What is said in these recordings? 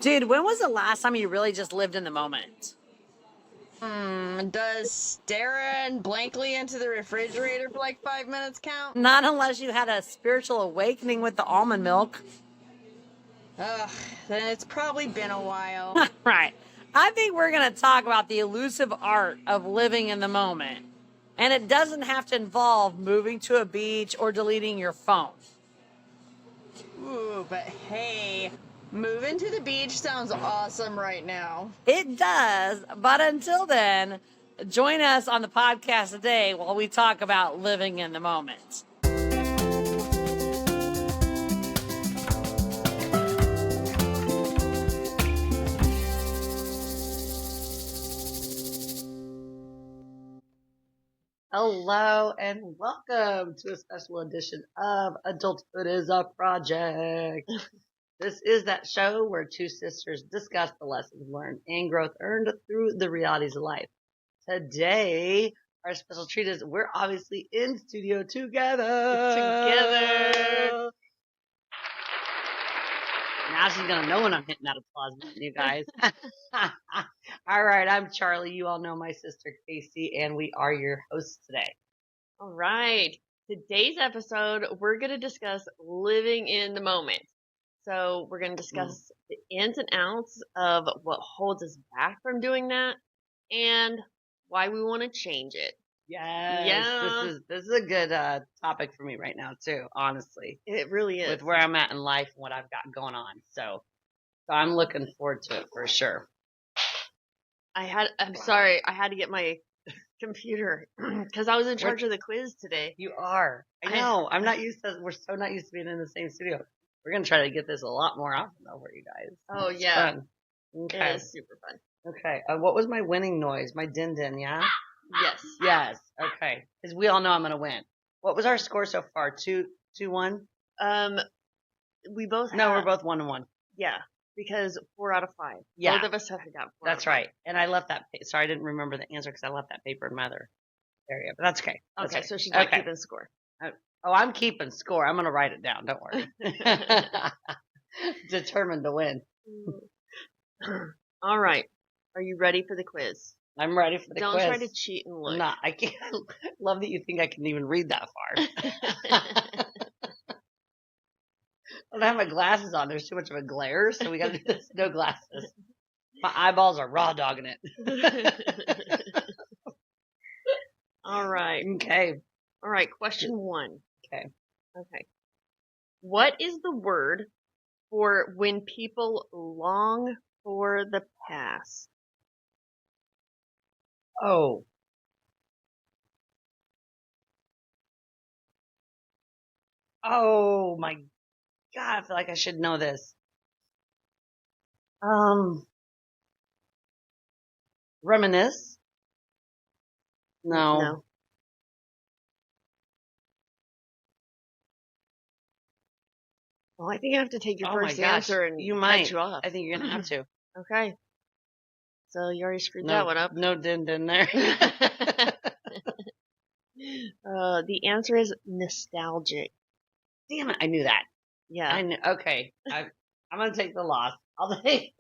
Dude, when was the last time you really just lived in the moment? Does staring blankly into the refrigerator for like 5 minutes count? Not unless you had a spiritual awakening with the almond milk. Ugh, then it's probably been a while. Right. I think we're going to talk about the elusive art of living in the moment. And it doesn't have to involve moving to a beach or deleting your phone. Ooh, but hey, moving to the beach sounds awesome right now. It does. But until then, join us on the podcast today while we talk about living in the moment. Hello and welcome to a special edition of Adulthood is a Project. This is that show where two sisters discuss the lessons learned and growth earned through the realities of life. Today, our special treat is we're obviously in studio together. Now she's going to know when I'm hitting that applause button, you guys. All right, I'm Charlie. You all know my sister, Casey, and we are your hosts today. All right. Today's episode, we're going to discuss living in the moment. So we're going to discuss the ins and outs of what holds us back from doing that and why we want to change it. Yes. Yeah. This is a good topic for me right now too, honestly. It really is. With where I'm at in life and what I've got going on. So I'm looking forward to it for sure. I'm sorry, I had to get my computer because I was in charge of the quiz today. You are. I know. We're so not used to being in the same studio. We're going to try to get this a lot more often though for you guys. Oh, yeah. Fun. Okay. It is super fun. Okay. What was my winning noise? My din-din, yeah? Yes. Yes. Okay. Because we all know I'm going to win. What was our score so far? 2-1? We both we're both 1-1. Yeah. Because 4 out of 5. Yeah. Both of us have got 4. That's right. And I left that. Sorry, I didn't remember the answer because I left that paper in my other area. But that's okay. That's okay, right. so she's not keeping score. Oh, I'm keeping score. I'm going to write it down. Don't worry. Determined to win. All right. Are you ready for the quiz? I'm ready for the quiz. Don't try to cheat and look. No, I can't. Love that you think I can even read that far. I don't have my glasses on. There's too much of a glare, so we got to do this. No glasses. My eyeballs are raw dogging it. All right. Okay. All right. Question 1. Okay. What is the word for when people long for the past? Oh. Oh my God, I feel like I should know this. Reminisce? No. Well, I think I have to take your first answer and you cut might. you off. I think you're gonna have to. Okay. So you already screwed that one up. No din there. The answer is nostalgic. Damn it! I knew that. Yeah. I knew. Okay. I'm gonna take the loss. I'll take.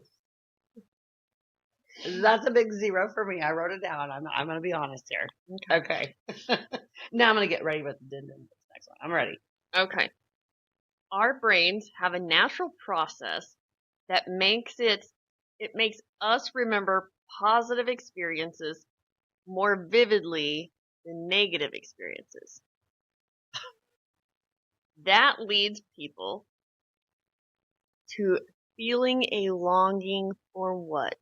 That's a big 0 for me. I wrote it down. I'm gonna be honest here. Okay. Now I'm gonna get ready with the din next one. I'm ready. Okay. Our brains have a natural process that makes us remember positive experiences more vividly than negative experiences. That leads people to feeling a longing for what?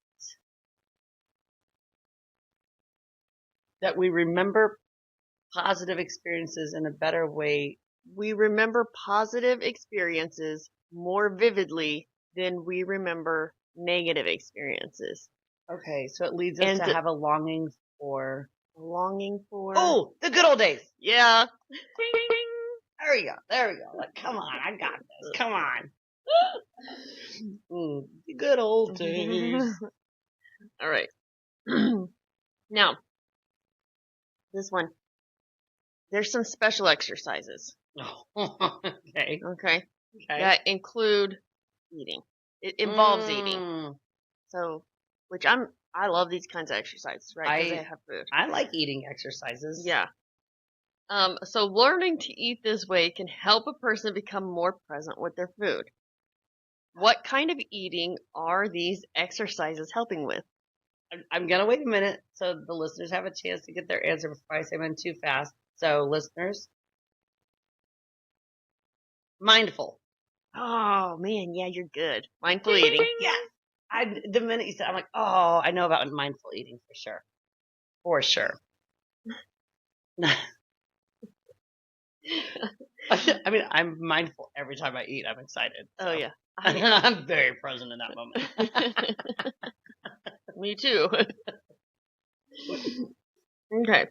That we remember positive experiences in a better way. We remember positive experiences more vividly than we remember negative experiences. Okay, so it leads us to have a longing for... Oh, the good old days. Yeah. There we go. Like, come on, I got this. Come on. The good old days. All right. Now, this one. There's some special exercises. Okay. That include eating. It involves eating. Mm, So, which I love these kinds of exercises, right? Because they have food. I like eating exercises. Yeah. So learning to eat this way can help a person become more present with their food. What kind of eating are these exercises helping with? I'm going to wait a minute so the listeners have a chance to get their answer before I say mine too fast. So, listeners, mindful. Oh man, yeah, you're good. Mindful eating. Yes. The minute you said, I'm like, oh, I know about mindful eating for sure. For sure. I mean, I'm mindful every time I eat. I'm excited. So. Oh yeah. I'm very present in that moment. Me too. Okay.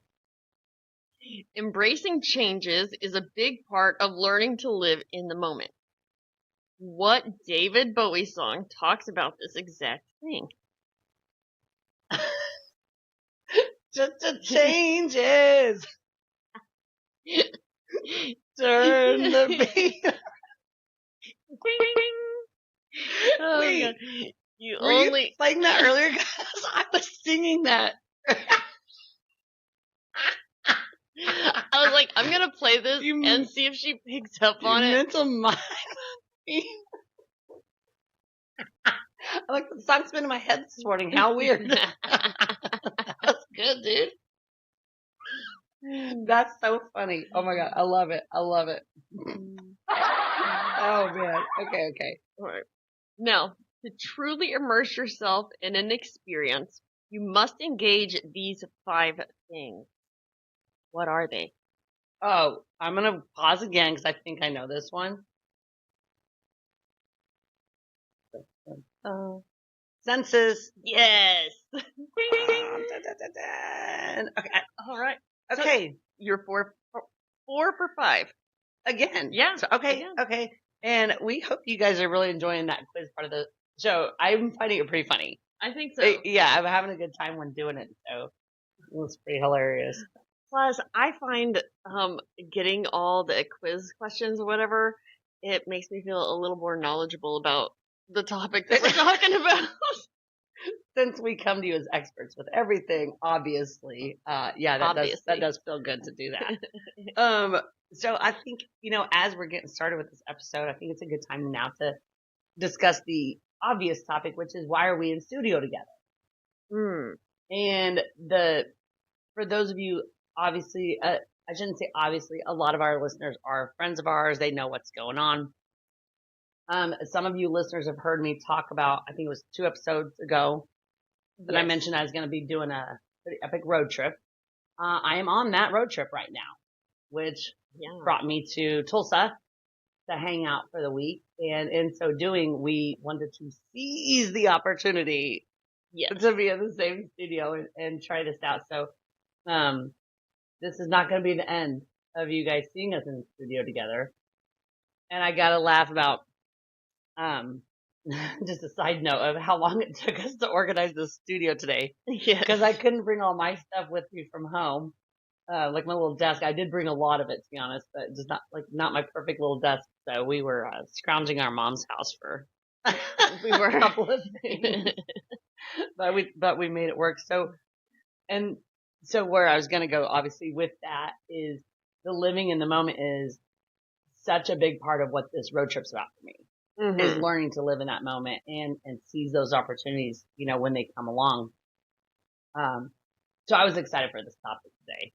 Embracing changes is a big part of learning to live in the moment. What David Bowie song talks about this exact thing? Just the changes. Turn the beat. Oh, Wait, God. You were only you playing that earlier? Because I was singing that. I was like, I'm gonna play this and see if she picks up on it. Mental mind. Like the song's been in my head this morning. How weird. That's good, dude. That's so funny. Oh my god, I love it. I love it. Oh man. Okay. All right. Now, to truly immerse yourself in an experience, you must engage these 5 things. What are they? Oh, I'm gonna pause again because I think I know this one. Senses. Yes. Okay. All right. Okay. So you're 4 for 5. Again. Yeah. So, okay. Again. Okay. And we hope you guys are really enjoying that quiz part of the show. I'm finding it pretty funny. I think so. Yeah, I'm having a good time when doing it. So it's pretty hilarious. Plus, I find getting all the quiz questions or whatever, it makes me feel a little more knowledgeable about the topic that we're talking about. Since we come to you as experts with everything, obviously, that does feel good to do that. So I think, as we're getting started with this episode, I think it's a good time now to discuss the obvious topic, which is why are we in studio together? And for those of you, obviously, I shouldn't say obviously, a lot of our listeners are friends of ours. They know what's going on. Some of you listeners have heard me talk about, I think it was 2 episodes ago, that I mentioned I was going to be doing a pretty epic road trip. I am on that road trip right now, which brought me to Tulsa to hang out for the week. And in so doing, we wanted to seize the opportunity to be in the same studio and try this out. So, this is not going to be the end of you guys seeing us in the studio together. And I got to laugh about, just a side note of how long it took us to organize the studio today. Yeah. Because I couldn't bring all my stuff with me from home. Like my little desk. I did bring a lot of it, to be honest, but just not my perfect little desk. So we were scrounging our mom's house for a couple of things. but we made it work. So where I was going to go, obviously, with that is the living in the moment is such a big part of what this road trip's about for me. Is learning to live in that moment and seize those opportunities, when they come along. So I was excited for this topic today.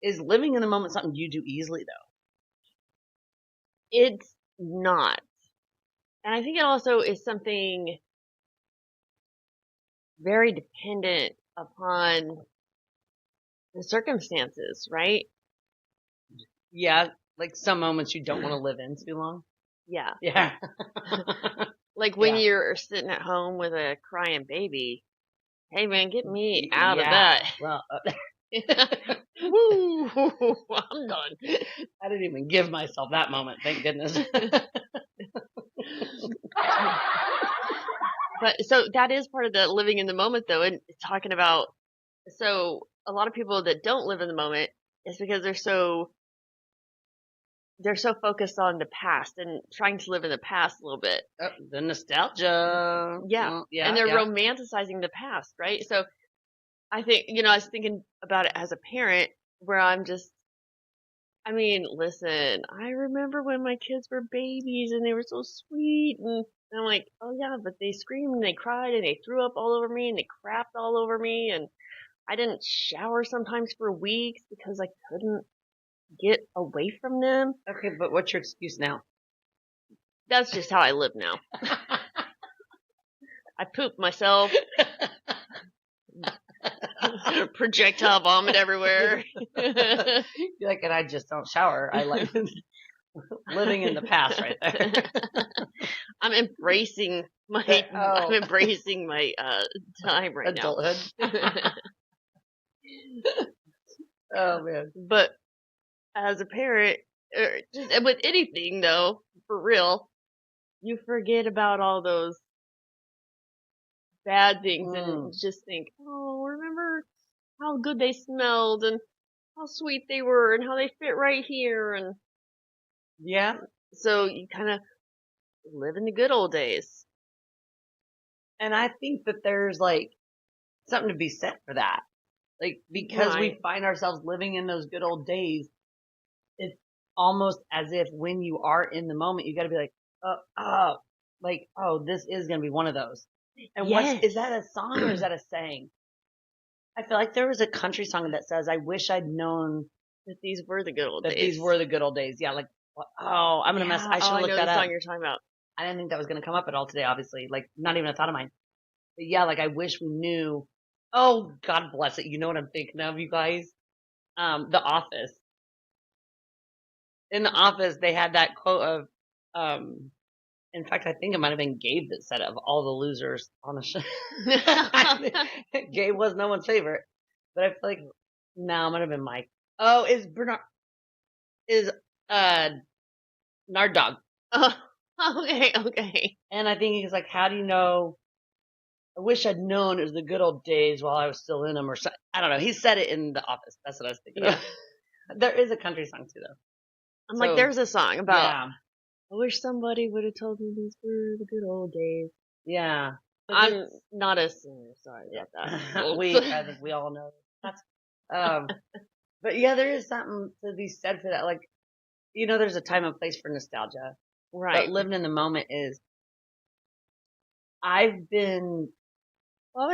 Is living in the moment something you do easily though? It's not. And I think it also is something very dependent upon the circumstances, right? Yeah. Like some moments you don't want to live in too long. Yeah. Yeah. Like when you're sitting at home with a crying baby. Hey man, get me out of that. Well, woo, I'm done. I didn't even give myself that moment. Thank goodness. But so that is part of the living in the moment though. And talking about, so a lot of people that don't live in the moment is because they're so they're so focused on the past and trying to live in the past a little bit. Oh, the nostalgia. Yeah. Well, yeah. And they're yeah. romanticizing the past, right? So I think, I was thinking about it as a parent where listen, I remember when my kids were babies and they were so sweet, and I'm like, oh yeah, but they screamed and they cried and they threw up all over me and they crapped all over me, and I didn't shower sometimes for weeks because I couldn't get away from them. Okay, but what's your excuse now? That's just how I live now. I poop myself. Projectile vomit everywhere. You're like, and I just don't shower. I like living in the past right there. I'm embracing my time right Adulthood. now. Oh man. But as a parent, or just with anything though, for real, you forget about all those bad things and just think, oh, remember how good they smelled and how sweet they were and how they fit right here, and yeah. So you kind of live in the good old days. And I think that there's like something to be said for that. Like, because we find ourselves living in those good old days, it's almost as if when you are in the moment, you got to be like, this is going to be one of those. And is that a song or is that a saying? I feel like there was a country song that says, I wish I'd known that these were the good old days. These were the good old days. Yeah. Like, I'm going to mess. I should look that up. I know the song you're talking about. I didn't think that was going to come up at all today, obviously. Like, not even a thought of mine. But yeah, like, I wish we knew. Oh, God bless it. You know what I'm thinking of, you guys? The Office. In The Office, they had that quote of, in fact, I think it might have been Gabe that said it, of all the losers on the show. Gabe was no one's favorite. But I feel like, no, it might have been Mike. Oh, is Nard Dog. Okay. And I think he's like, how do you know? I wish I'd known it was the good old days while I was still in them, or something. I don't know. He said it in The Office. That's what I was thinking of. There is a country song too, though. I'm like, there's a song about. Yeah. I wish somebody would have told me these were the good old days. Yeah. I'm not a singer. Sorry about that. I think we all know that. But yeah, there is something to be said for that. Like, there's a time and place for nostalgia. Right. But living in the moment is. I've been. Well,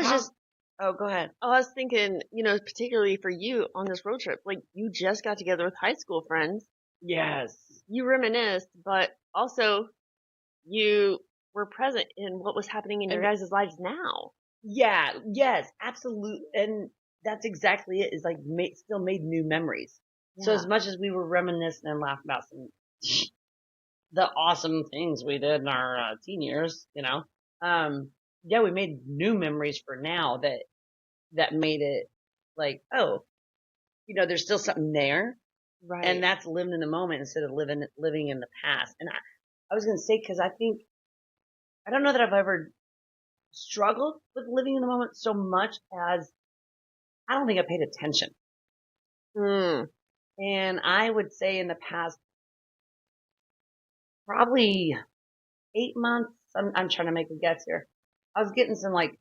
Oh, go ahead. I was thinking, particularly for you on this road trip, like you just got together with high school friends. Yes. You reminisced, but also you were present in what was happening in your guys' lives now. Yeah. Yes, absolutely. And that's exactly it. Is like still made new memories. Yeah. So as much as we were reminiscing and laughing about the awesome things we did in our teen years, yeah, we made new memories for now that made it like, there's still something there. Right. And that's living in the moment instead of living in the past. And I was going to say, cause I don't know that I've ever struggled with living in the moment so much as I don't think I paid attention. And I would say in the past, probably 8 months, I'm trying to make a guess here. I was getting some like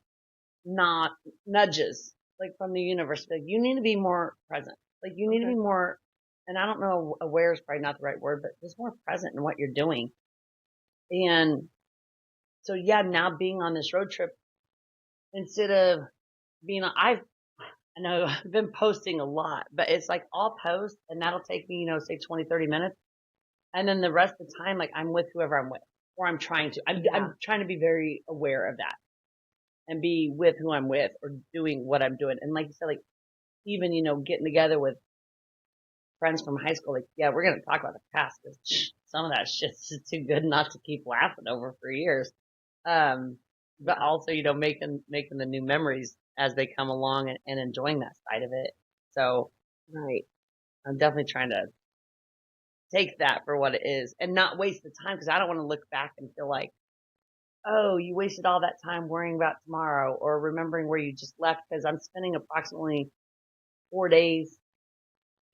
nudges, like from the universe. Like, you need to be more present. Like, you need to be more, and I don't know, aware is probably not the right word, but just more present in what you're doing. And so, yeah, now being on this road trip, instead of being, I know I've been posting a lot, but it's like I'll post and that'll take me, say 20, 30 minutes. And then the rest of the time, like I'm with whoever I'm with, or I'm trying to, I'm trying to be very aware of that and be with who I'm with or doing what I'm doing. And like you said, like even, getting together with friends from high school, like, yeah, we're going to talk about the past because some of that shit's just too good not to keep laughing over for years. But also, making the new memories as they come along and enjoying that side of it. So, right. I'm definitely trying to take that for what it is and not waste the time, because I don't want to look back and feel like, oh, you wasted all that time worrying about tomorrow or remembering where you just left, because I'm spending approximately 4 days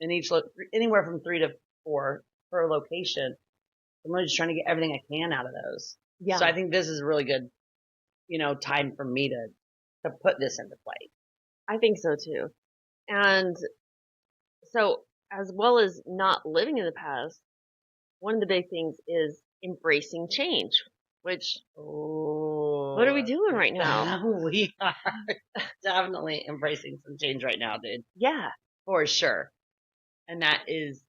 in each, anywhere from 3 to 4 per location. I'm really just trying to get everything I can out of those. Yeah. So I think this is a really good, time for me to put this into play. I think so too. And so, as well as not living in the past, one of the big things is embracing change, which, what are we doing right now? We are definitely embracing some change right now, dude. Yeah. For sure. And that is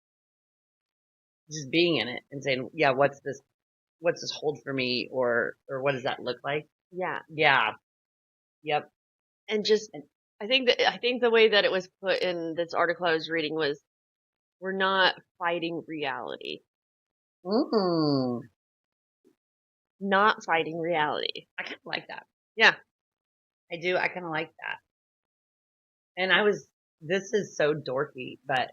just being in it and saying, yeah, what's this hold for me, or what does that look like? Yeah. Yeah. Yep. And just, I think the way that it was put in this article I was reading was, we're not fighting reality. Not fighting reality. I kind of like that. Yeah. I do. I kind of like that. And this is so dorky, but,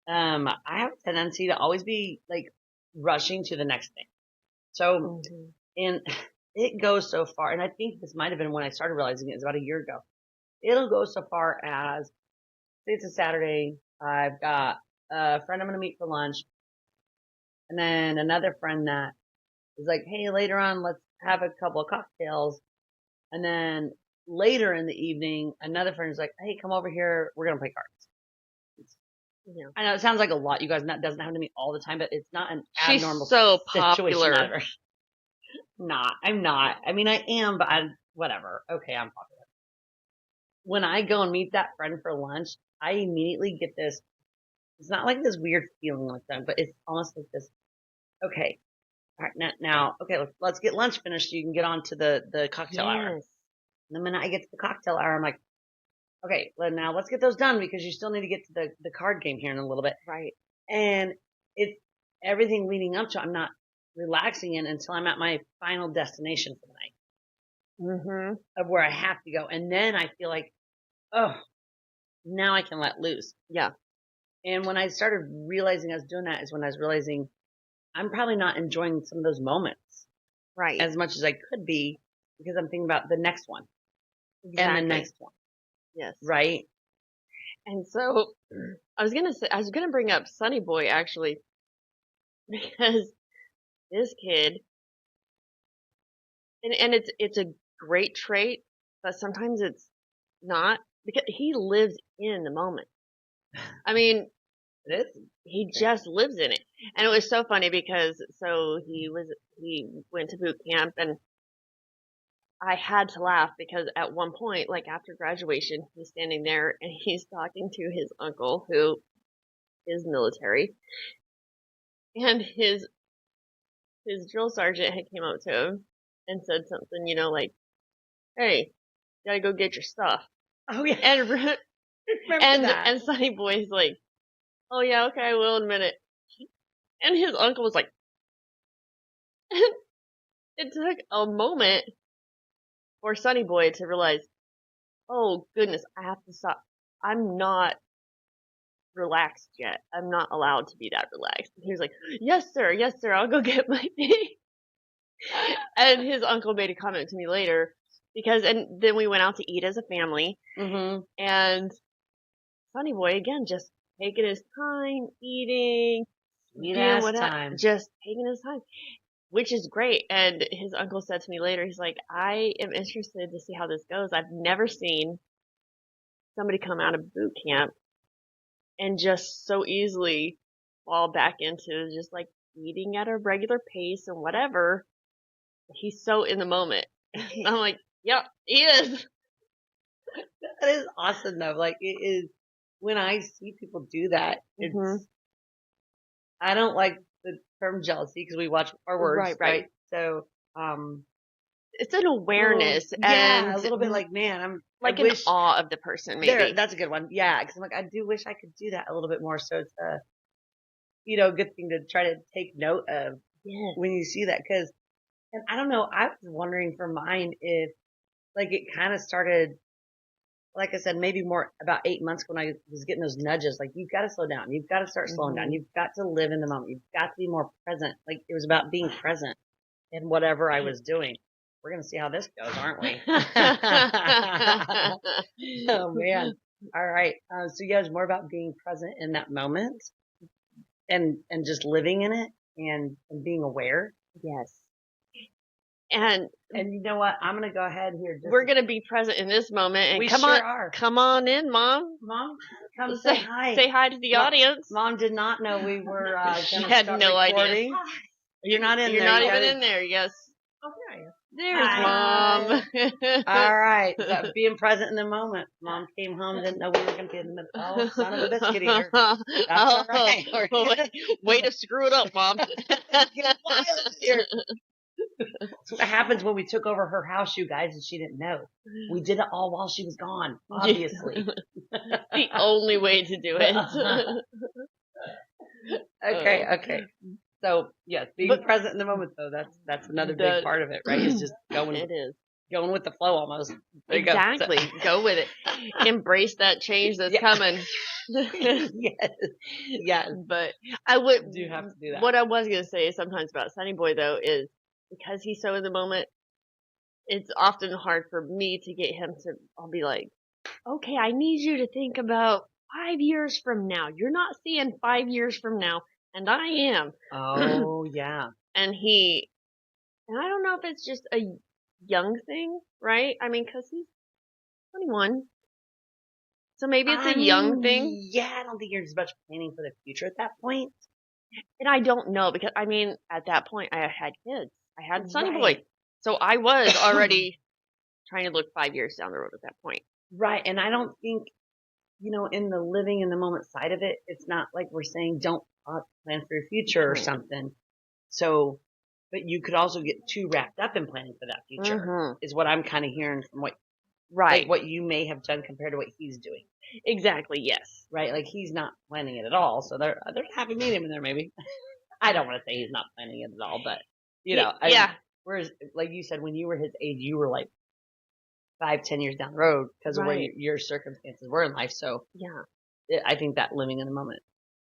I have a tendency to always be like rushing to the next thing. So, and it goes so far, and I think this might have been when I started realizing it was about a year ago. It'll go so far as, say it's a Saturday, I've got a friend I'm going to meet for lunch, and then another friend that is like, hey, later on, let's have a couple of cocktails. And then later in the evening, another friend is like, hey, come over here, we're going to play cards. Yeah. I know it sounds like a lot, you guys. That doesn't happen to me all the time, but it's not an She's abnormal so situation popular. ever. I'm not. I mean, I am, but whatever. Okay, I'm popular. When I go and meet that friend for lunch, I immediately get this. It's not like this weird feeling with them, but it's almost like this. Okay, all right, now, okay, let's get lunch finished so you can get on to the cocktail hour. And the minute I get to the cocktail hour, I'm like, okay, well, now let's get those done because you still need to get to the card game here in a little bit. Right. And it's everything leading up to, I'm not relaxing in until I'm at my final destination for the night. Of where I have to go. And then I feel like, oh, now I can let loose. Yeah. And when I started realizing I was doing that is when I was realizing I'm probably not enjoying some of those moments. Right. As much as I could be, because I'm thinking about the next one. Exactly. And the next one. Yes. Right. And so I was gonna bring up Sunny Boy actually, because this kid, and it's a great trait, but sometimes it's not, because he lives in the moment. I mean, he just lives in it. And it was so funny because he went to boot camp, and I had to laugh because at one point, like after graduation, he's standing there and he's talking to his uncle who is military, and his drill sergeant had came up to him and said something, like, "Hey, gotta go get your stuff." Oh yeah. And Sonny Boy's like, "Oh yeah, okay, I will in a minute." And his uncle was like, it took a moment for Sonny Boy to realize, oh goodness, I have to stop. I'm not relaxed yet. I'm not allowed to be that relaxed. And he was like, yes sir, I'll go get my thing. And his uncle made a comment to me later, and then we went out to eat as a family, and Sonny Boy again just taking his time eating, just taking his time, which is great. And his uncle said to me later, he's like, I am interested to see how this goes. I've never seen somebody come out of boot camp and just so easily fall back into just like eating at a regular pace and whatever. He's so in the moment. I'm like, yep, he is. That is awesome though. Like, it is, when I see people do that, it's, I don't like the term jealousy because we watch our words, right? So, it's an awareness, and a little bit like, man, I'm like in awe of the person. Maybe that's a good one. Yeah, because I'm like, I do wish I could do that a little bit more. So it's a, good thing to try to take note of when you see that. Because, and I don't know, I was wondering for mine if, like, it kind of started, like I said, maybe more about 8 months when I was getting those nudges. Like, you've got to slow down. You've got to start slowing down. You've got to live in the moment. You've got to be more present. Like, it was about being present in whatever I was doing. We're going to see how this goes, aren't we? Oh, man. All right. So, yeah, it's more about being present in that moment. and just living in it and being aware. Yes. And you know what? I'm going to go ahead here. We're going to be present in this moment. And we come sure on, are. Come on in, Mom. Mom, come say hi. Say hi to the audience. Mom did not know we were She had no recording. idea. You're not in You're there. You're not even in there. Yes. Oh, there I am. There's Mom. All right. So being present in the moment. Mom came home, didn't know we were going to be in the middle. Oh, son of a biscuit eater. That's all right. Way to screw it up, Mom. Get wild here. That's what happens when we took over her house, you guys, and she didn't know. We did it all while she was gone, obviously. The only way to do it. Okay. So, yes, being present in the moment, though, that's another big part of it, right? It's just going with the flow almost. There exactly. You go. Go with it. Embrace that change that's coming. Yes. But I would do have to do that. What I was going to say sometimes about Sunny Boy, though, is because he's so in the moment, it's often hard for me to get him to, I'll be like, okay, I need you to think about 5 years from now. You're not seeing 5 years from now, and I am. Oh, yeah. And I don't know if it's just a young thing, right? I mean, because he's 21. So maybe it's a young thing. Yeah, I don't think you're as much planning for the future at that point. And I don't know, because, I mean, at that point, I had kids. I had Sunny Boy. So I was already trying to look 5 years down the road at that point. Right. And I don't think, in the living in the moment side of it, it's not like we're saying don't plan for your future or something. So, but you could also get too wrapped up in planning for that future, is what I'm kind of hearing from what you may have done compared to what he's doing. Exactly, yes. Right? Like, he's not planning it at all. So there's a happy medium in there, maybe. I don't want to say he's not planning it at all, but, yeah. Whereas, like you said, when you were his age, you were like 5-10 years down the road because of where your circumstances were in life. So, yeah, I think that living in the moment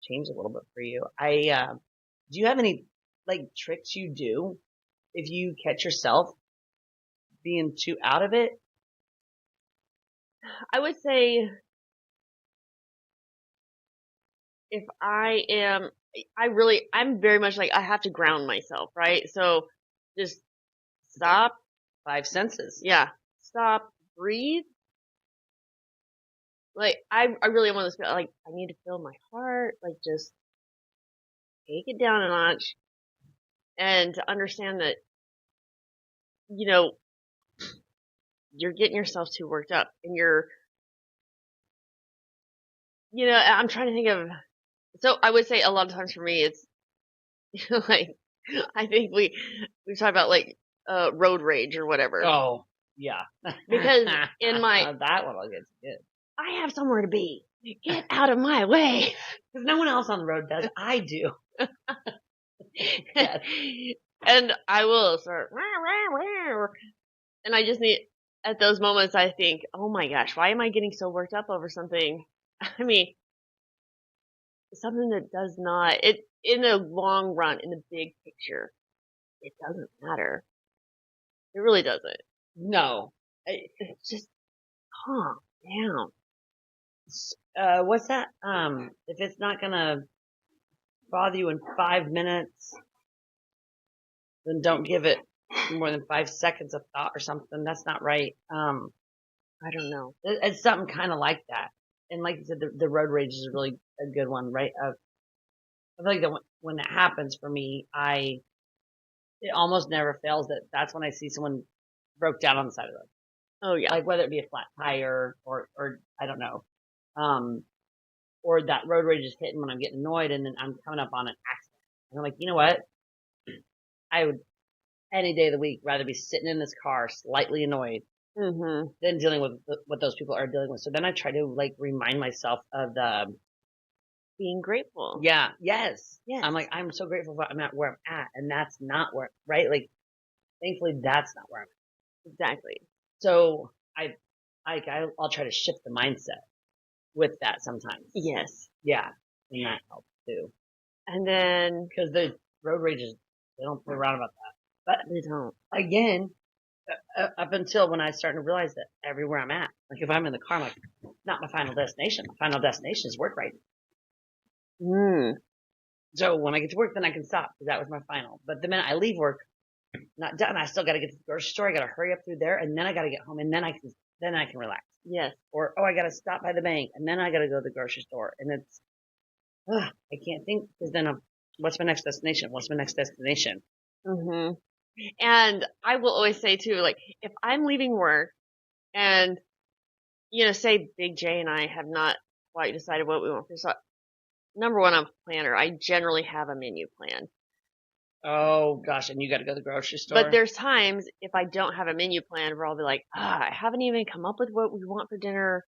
changed a little bit for you. Do you have any, like, tricks you do if you catch yourself being too out of it? I would say if I'm very much like, I have to ground myself, right? So just stop. 5 senses. Yeah. Stop, breathe. Like, I really want to, like, I need to feel my heart, like, just take it down a notch and to understand that, you're getting yourself too worked up and I'm trying to think of, so I would say a lot of times for me, it's, like, I think we talk about, like, road rage or whatever. Oh, yeah. Because in my... that one will get good. I have somewhere to be. Get out of my way. Because no one else on the road does. I do. Yes. And I will start... And I just need... At those moments, I think, oh my gosh, why am I getting so worked up over something? I mean, something that does not... In the long run, in the big picture, it doesn't matter. It really doesn't. No. It's just calm down. What's that? If it's not gonna bother you in 5 minutes, then don't give it more than 5 seconds of thought or something. That's not right. I don't know. It's something kind of like that. And like you said, the road rage is really a good one, right? I feel like that when that happens for me, it almost never fails that's when I see someone broke down on the side of the road. Oh yeah. Like whether it be a flat tire or I don't know. Or that road rage is hitting when I'm getting annoyed and then I'm coming up on an accident. And I'm like, you know what? I would any day of the week rather be sitting in this car slightly annoyed than dealing with what those people are dealing with. So then I try to like remind myself of the being grateful. Yeah. Yes. I'm like, I'm so grateful for where I'm at. And that's not where, right? Like, thankfully that's not where I'm at. Exactly. So I'll try to shift the mindset with that sometimes. Yes. Yeah. And that helps too. And then, because the road rages, they don't play around about that. But they don't. Again, up until when I started to realize that everywhere I'm at, like if I'm in the car, I'm like, not my final destination. My final destination is work right now. So when I get to work, then I can stop because that was my final. But the minute I leave work, not done, I still got to get to the grocery store. I got to hurry up through there, and then I got to get home, and then I can relax. Yes. Or I got to stop by the bank, and then I got to go to the grocery store, and it's I can't think because then what's my next destination? What's my next destination? Mm-hmm. And I will always say too, like if I'm leaving work and say Big J and I have not quite decided what we want for supper. Number one, I'm a planner. I generally have a menu plan. Oh gosh, and you got to go to the grocery store. But there's times if I don't have a menu plan where I'll be like, I haven't even come up with what we want for dinner.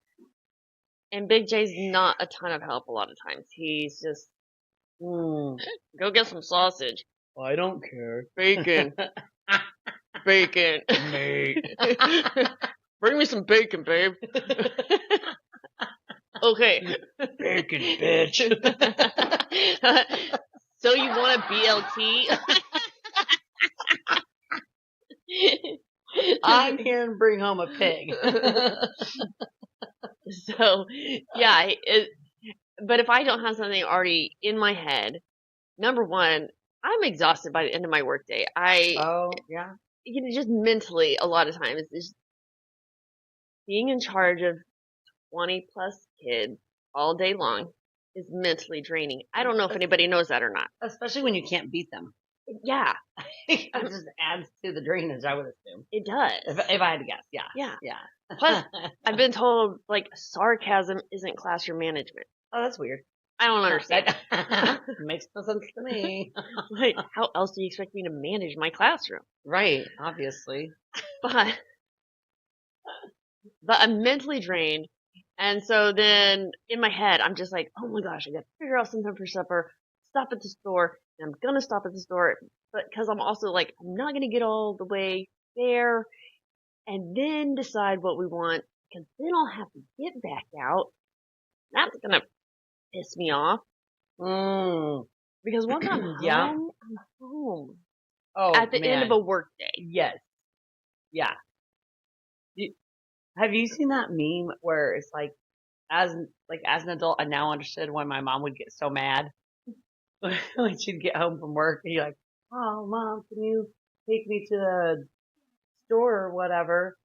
And Big J's not a ton of help a lot of times. He's just, go get some sausage. I don't care. Bacon. Bacon. Mate. Bring me some bacon, babe. Okay. Bacon, bitch. So you want a BLT? I'm here and bring home a pig. So, yeah. But if I don't have something already in my head, number one, I'm exhausted by the end of my workday. Yeah. Just mentally, a lot of times, just being in charge of 20 plus kids all day long is mentally draining. I don't know if anybody knows that or not. Especially when you can't beat them. Yeah. It just adds to the drainage, I would assume. It does. If I had to guess, yeah. Yeah. Plus, I've been told, sarcasm isn't classroom management. Oh, that's weird. I don't understand. Makes no sense to me. How else do you expect me to manage my classroom? Right, obviously. But I'm mentally drained. And so then in my head, I'm just like, oh my gosh, I got to figure out something for supper, stop at the store, and I'm going to stop at the store. But because I'm also like, I'm not going to get all the way there and then decide what we want, because then I'll have to get back out. That's going to piss me off. Because once I'm home, I'm home. Oh, at the end of a work day. Yes. Yeah. Have you seen that meme where it's like, as an adult, I now understood why my mom would get so mad when she'd get home from work and you're like, oh, Mom, can you take me to the store or whatever?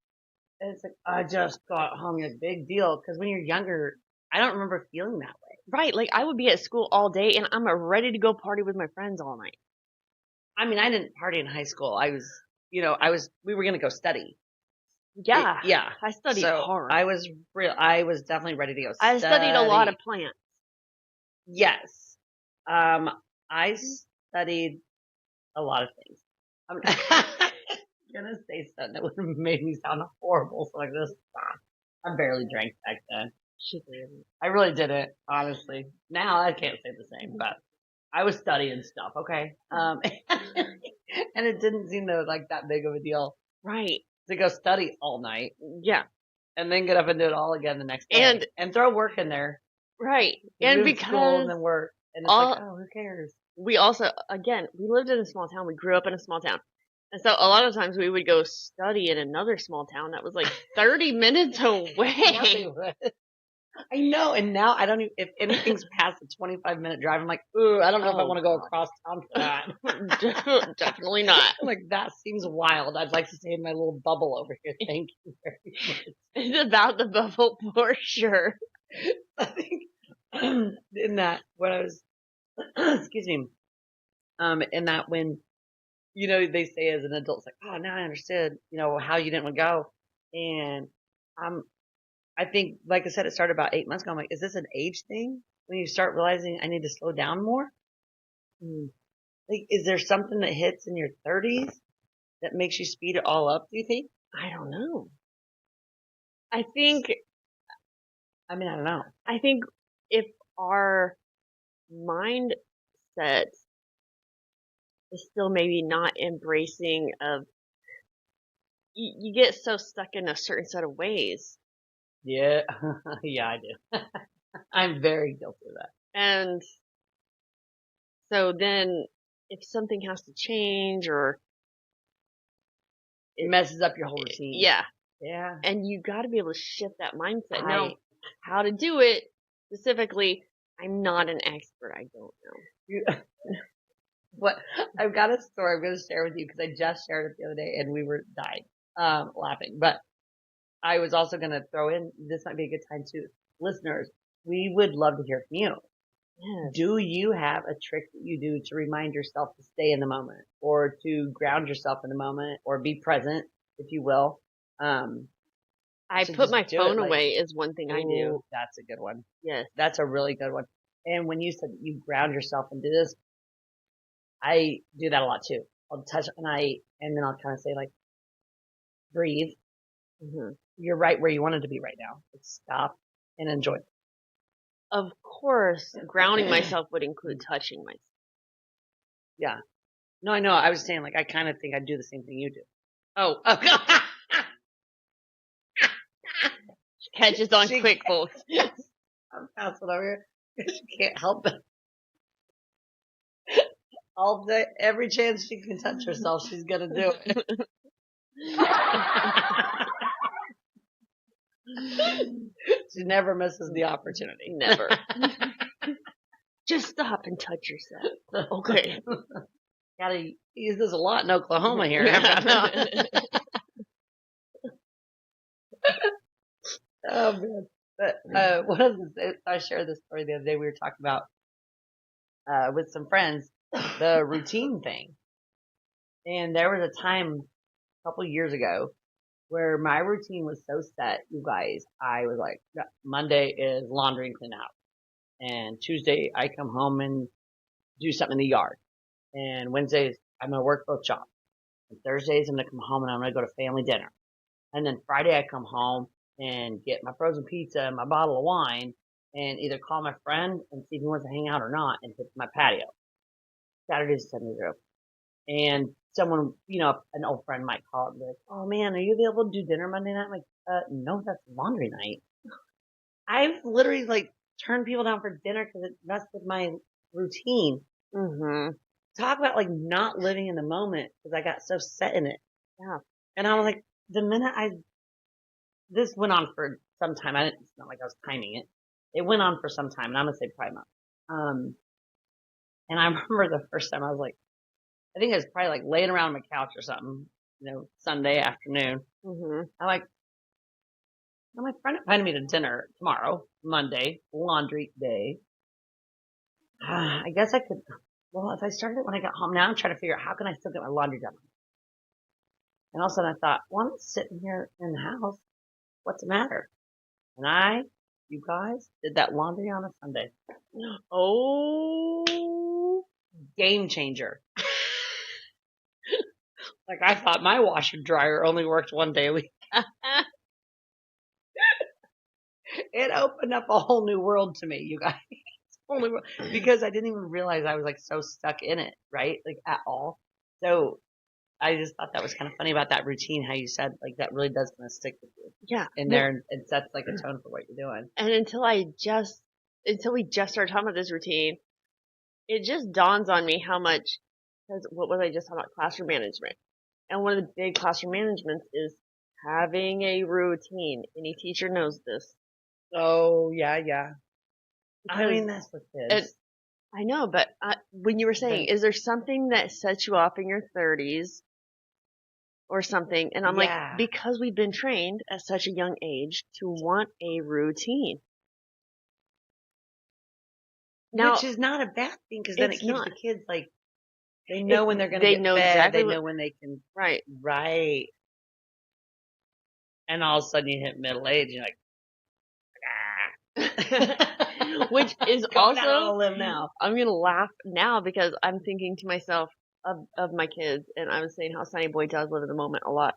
And it's like, I just got home. Like, big deal. Because when you're younger, I don't remember feeling that way. Right. Like, I would be at school all day and I'm ready to go party with my friends all night. I mean, I didn't party in high school. We were going to go study. Yeah. Yeah. I studied hard. I was definitely ready to go study. I studied a lot of plants. Yes. I studied a lot of things. I'm gonna say something that would have made me sound horrible. So like this, I barely drank back then. I really didn't, honestly. Now I can't say the same, but I was studying stuff, okay? And it didn't seem like that big of a deal. Right. To go study all night. Yeah. And then get up and do it all again the next day. And throw work in there. Right. And because school and then work. And it's who cares? We also, again, we lived in a small town. We grew up in a small town. And so a lot of times we would go study in another small town that was 30 minutes away. I know. And now I don't even, if anything's past a 25-minute drive, I'm like, ooh, I don't know if I want to go across town for that. Definitely not. That seems wild. I'd like to stay in my little bubble over here. Thank you very much. It's about the bubble for sure. I think in that, when I was, excuse me, in that when, they say as an adult, it's like, oh, now I understood, how you didn't want to go. And I think, like I said, it started about 8 months ago. I'm like, is this an age thing? When you start realizing I need to slow down more? Is there something that hits in your 30s that makes you speed it all up, do you think? I don't know. I don't know. I think if our mindset is still maybe not embracing of, you get so stuck in a certain set of ways. Yeah. Yeah, I do. I'm very guilty of that. And so then if something has to change or it messes up your whole routine. Yeah. Yeah. And you got to be able to shift that mindset. Right. Now, how to do it specifically, I'm not an expert. I don't know. What I've got a story I'm going to share with you because I just shared it the other day and we were dying, laughing. But I was also going to throw in, this might be a good time too. Listeners, we would love to hear from you. Yes. Do you have a trick that you do to remind yourself to stay in the moment or to ground yourself in the moment or be present, if you will? I So put just my do it, phone like, away is one thing I do. ooh, that's a good one. Yes. That's a really good one. And when you said you ground yourself and do this, I do that a lot too. I'll touch and then I'll kind of say like, breathe. hmm You're right where you wanted to be right now. Let's stop and enjoy. Of course, grounding myself would include touching myself. Yeah. No, I know. I was saying like, I kind of think I'd do the same thing you do. Oh, Oh, catches on She quick, folks. I'm passing over here. She can't help it. All day, every chance she can touch herself, she's gonna do it. She never misses the opportunity. Never. Just stop and touch yourself. Okay. Gotta use this a lot in Oklahoma here. Oh man. But one of the, I shared this story the other day. We were talking about with some friends the routine thing, and there was a time a couple years ago where my routine was so set, you guys. I was like, Monday is laundry and clean out, and Tuesday I come home and do something in the yard, and Wednesdays I'm gonna work both jobs, and Thursdays I'm gonna come home and I'm gonna go to family dinner, and then Friday I come home and get my frozen pizza and my bottle of wine and either call my friend and see if he wants to hang out or not and hit my patio. Saturdays, Sundays are open. And someone, an old friend might call and be like, oh man, are you available to do dinner Monday night? I'm like, no, that's laundry night. I've literally like turned people down for dinner because it messed with my routine. Mm-hmm. Talk about like not living in the moment because I got so set in it. Yeah. And I was like, the minute this went on for some time. It's not like I was timing it. It went on for some time, and I'm gonna say probably months. And I remember the first time I was like, I think I was probably like laying around on my couch or something, Sunday afternoon. Mm-hmm. I'm like, my friend invited me to dinner tomorrow, Monday, laundry day. I guess I could. Well, if I started it when I got home, now I'm trying to figure out how can I still get my laundry done. And all of a sudden I thought, well, I'm sitting here in the house. What's the matter? And you guys, did that laundry on a Sunday. Oh, Game changer. Like I thought my washer dryer only worked one day a week. It opened up a whole new world to me, you guys. Whole new world. Because I didn't even realize I was like so stuck in it, right? Like at all. So I just thought that was kind of funny about that routine, how you said like that really does kind of stick with you. yeah. In there and sets like a tone for what you're doing. And until we just started talking about this routine, it just dawns on me how much, because what was I just talking about? Classroom management. And one of the big classroom managements is having a routine. Any teacher knows this. Oh, yeah. I Because mean, that's the kids. I know, but when you were saying, is there something that sets you off in your 30s or something? And I'm like, because we've been trained at such a young age to want a routine. Now, which is not a bad thing because then it keeps the kids like, they know when they're going to they get know fed. exactly They know when they can. Right. And all of a sudden you hit middle age, you're like, which is also also, live now. I'm going to laugh now because I'm thinking to myself of my kids, and I was saying how Sonny Boy does live in the moment a lot.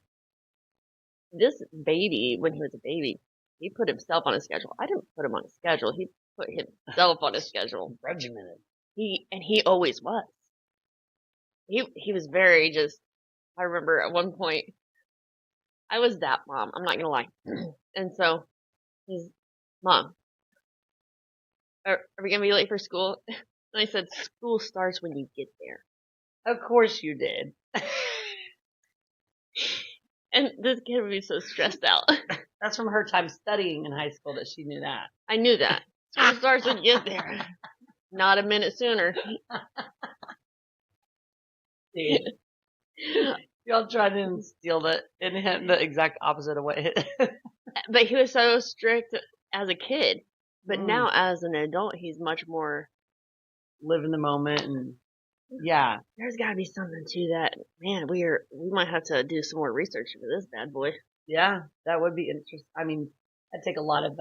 This baby, when he was a baby, he put himself on a schedule. I didn't put him on a schedule. He put himself on a schedule. Regimented. He always was. He was very just, I remember at one point, I was that mom. I'm not going to lie. And so, his mom, are we going to be late for school? And I said, school starts when you get there. Of course you did. And this kid would be so stressed out. That's from her time studying in high school that she knew that. I knew that. School starts when you get there. Not a minute sooner. Dude. Y'all trying to instill in him the exact opposite of what But he was so strict as a kid. But Mm. now as an adult, he's much more. live in the moment and yeah. There's got to be something to that. Man, we might have to do some more research into this bad boy. Yeah, that would be interesting. I mean, I'd take a lot of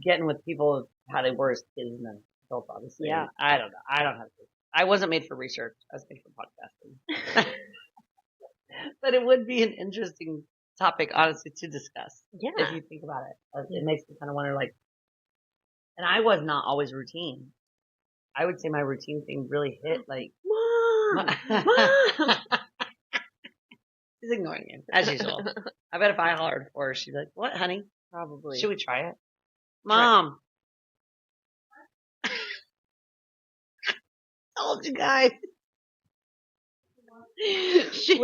getting with people how they were as kids and then adults, obviously. Yeah. I don't know. I don't have to. I wasn't made for research. I was made for podcasting. But it would be an interesting topic, honestly, to discuss. Yeah. If you think about it. It makes me kind of wonder, like, and I was not always routine. I would say my routine thing really hit, like, Mom! Mom! She's ignoring you, as usual. I bet if I hollered for her, she'd be like, what, honey? Probably. Should we try it? Mom! Told you guys. She,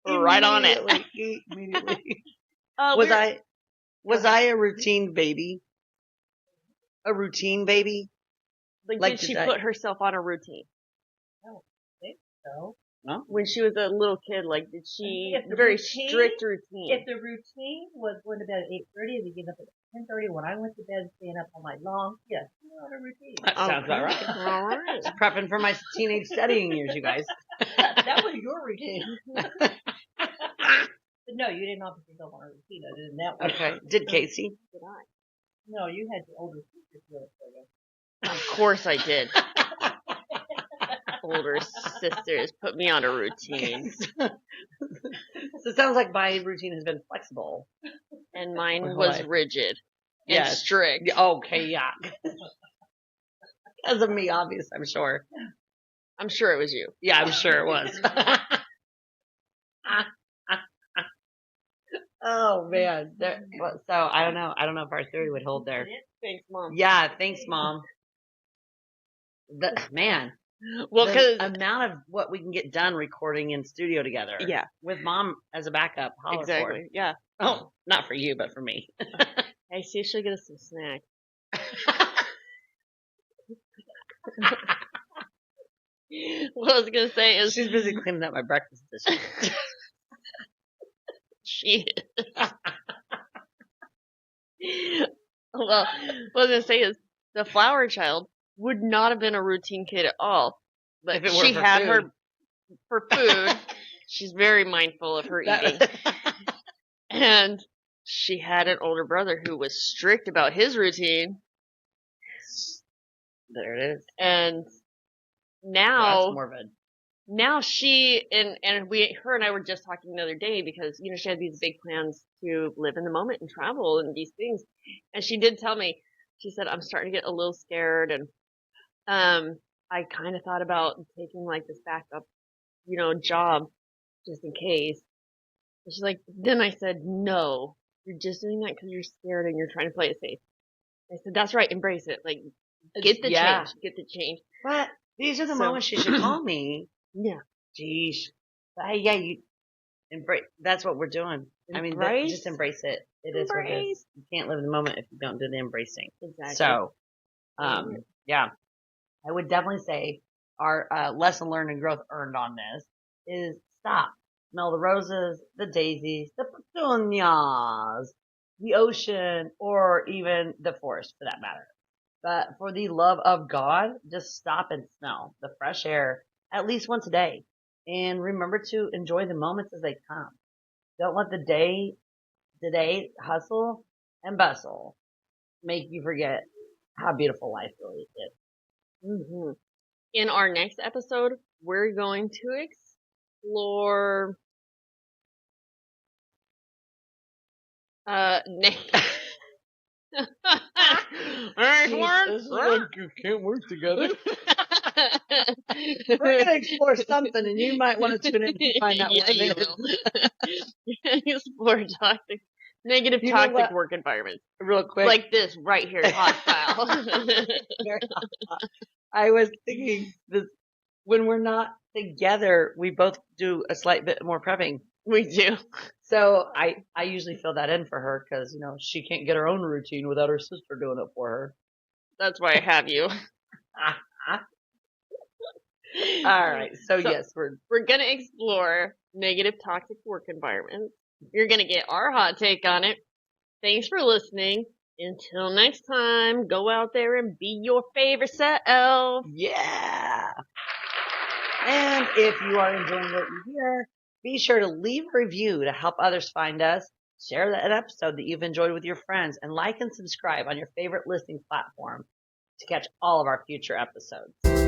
right on it. Immediately. Was I a routine baby? A routine baby? Like did she put herself on a routine? I don't think so. No? When she was a little kid, like, did she very strict routine? If the routine was going to bed at 8:30 and you get up at 10:30, when I went to bed staying up all night long, yes, you know, a routine. That sounds about right. All right. Just prepping for my teenage studying years, you guys. That was your routine. But no, you didn't have to put yourself on a routine. I didn't that way. Okay. Did Casey? Did I? No, you had your older sister do it for you. Of course I did. Older sisters put me on a routine. So it sounds like my routine has been flexible. And mine was rigid and strict. Okay, yeah. Because of me, obvious, I'm sure. I'm sure it was you. Yeah, I'm sure it was. Oh, man. So, I don't know. I don't know if our theory would hold there. Thanks, Mom. Yeah, thanks, Mom. Man. Well, because the amount of what we can get done recording in studio together. Yeah. With Mom as a backup. Exactly. Yeah. Oh, not for you, but for me. Hey, see if she'll get us some snack. What I was going to say is... She's busy cleaning up my breakfast dishes. She is. Well, what I was going to say is the flower child would not have been a routine kid at all. But if it were she for had food. her for food. She's very mindful of her eating. And she had an older brother who was strict about his routine. There it is. And That's now, morbid. now she and her and I were just talking the other day because she had these big plans to live in the moment and travel and these things. And she did tell me, she said, I'm starting to get a little scared, and I kind of thought about taking like this backup, job just in case. And she's like, then I said, no, you're just doing that because you're scared and you're trying to play it safe. I said, that's right, embrace it. Like, get the change. But these are the moments she should call me. Yeah. Jeez. But hey, yeah, you embrace. That's what we're doing. I mean, just embrace it. It is what it is. You can't live in the moment if you don't do the embracing. Exactly. So, yeah, I would definitely say our lesson learned and growth earned on this is stop. Smell the roses, the daisies, the petunias, the ocean, or even the forest for that matter. But for the love of God, just stop and smell the fresh air at least once a day. And remember to enjoy the moments as they come. Don't let the day hustle and bustle make you forget how beautiful life really is. Mm-hmm. In our next episode, we're going to explore You can't work together. We're going to explore something, and you might want to tune in to find out what it is. Explore negative toxic work environments. Real quick. Like this right here, hostile. Very hostile. I was thinking this, when we're not together, we both do a slight bit more prepping. We do. So I usually fill that in for her because, she can't get her own routine without her sister doing it for her. That's why I have you. All right. So yes, we're gonna explore negative toxic work environments. You're gonna get our hot take on it. Thanks for listening. Until next time, go out there and be your favorite self. yeah. And if you are enjoying what you hear, be sure to leave a review to help others find us. Share an episode that you've enjoyed with your friends, and like and subscribe on your favorite listening platform to catch all of our future episodes.